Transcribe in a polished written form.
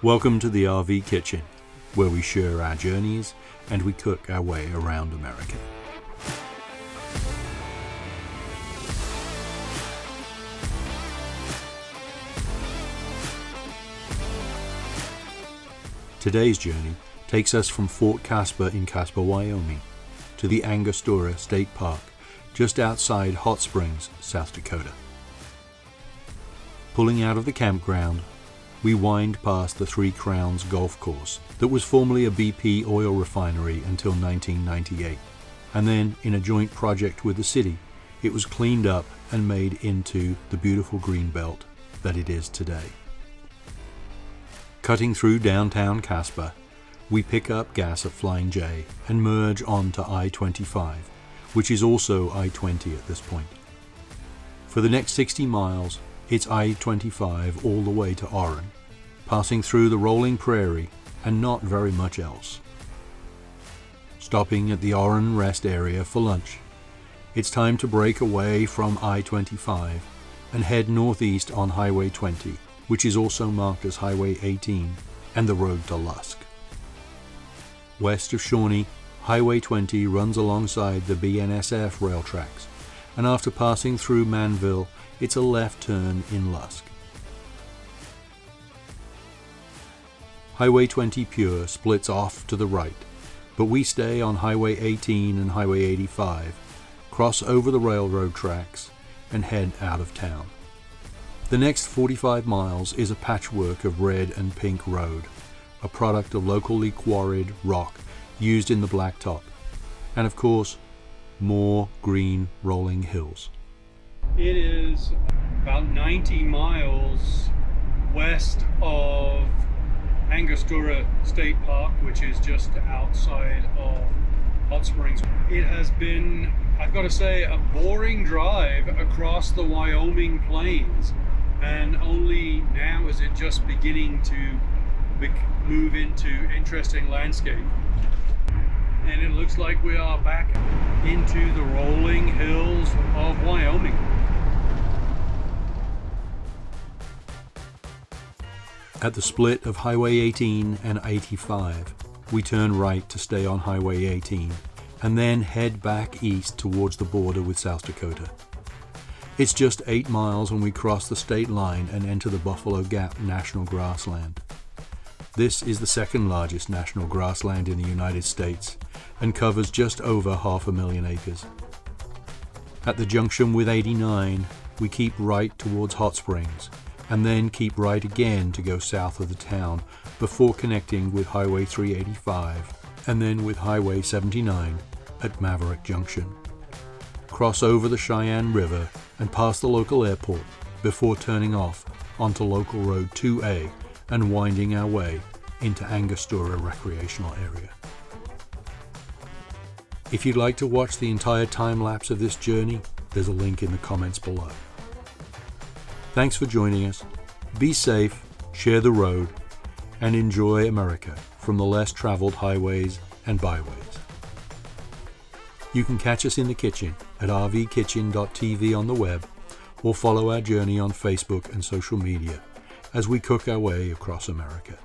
Welcome to the RV Kitchen, where we share our journeys and we cook our way around America. Today's journey takes us from Fort Casper in Casper, Wyoming, to the Angostura State Park, just outside HotSprings, South Dakota. Pulling out of the campground, we wind past the Three Crowns golf course that was formerly a BP oil refinery until 1998, and then in a joint project with the city, it was cleaned up and made into the beautiful green belt that it is today. Cutting through downtown Casper, we pick up gas at Flying J and merge onto I-25, which is also I-20 at this point. For the next 60 miles, it's I-25 all the way to Orrin, passing through the rolling prairie and not very much else. Stopping at the Orrin rest area for lunch, it's time to break away from I-25 and head northeast on Highway 20, which is also marked as Highway 18 and the road to Lusk. West of Shawnee, Highway 20 runs alongside the BNSF rail tracks, and after passing through Manville, it's a left turn in Lusk. Highway 20 Pure splits off to the right, but we stay on Highway 18 and Highway 85, cross over the railroad tracks, and head out of town. The next 45 miles is a patchwork of red and pink road, a product of locally quarried rock used in the blacktop, and of course, more green rolling hills. It is about 90 miles west of Angostura State Park, which is just outside of HotSprings. It has been, I've got to say, a boring drive across the Wyoming plains, and only now is it just beginning to move into interesting landscape. And it looks like we are back into the rolling hills of Wyoming. At the split of Highway 18 and 85, we turn right to stay on Highway 18 and then head back east towards the border with South Dakota. It's just 8 miles when we cross the state line and enter the Buffalo Gap National Grassland. This is the second largest national grassland in the United States and covers just over 500,000 acres. At the junction with 89, we keep right towards HotSprings and then keep right again to go south of the town before connecting with Highway 385 and then with Highway 79 at Maverick Junction. Cross over the Cheyenne River and past the local airport before turning off onto Local Road 2A and winding our way into Angostura Recreational Area. If you'd like to watch the entire time-lapse of this journey, there's a link in the comments below. Thanks for joining us. Be safe, share the road, and enjoy America from the less traveled highways and byways. You can catch us in the kitchen at rvkitchen.tv on the web, or follow our journey on Facebook and social media as we cook our way across America.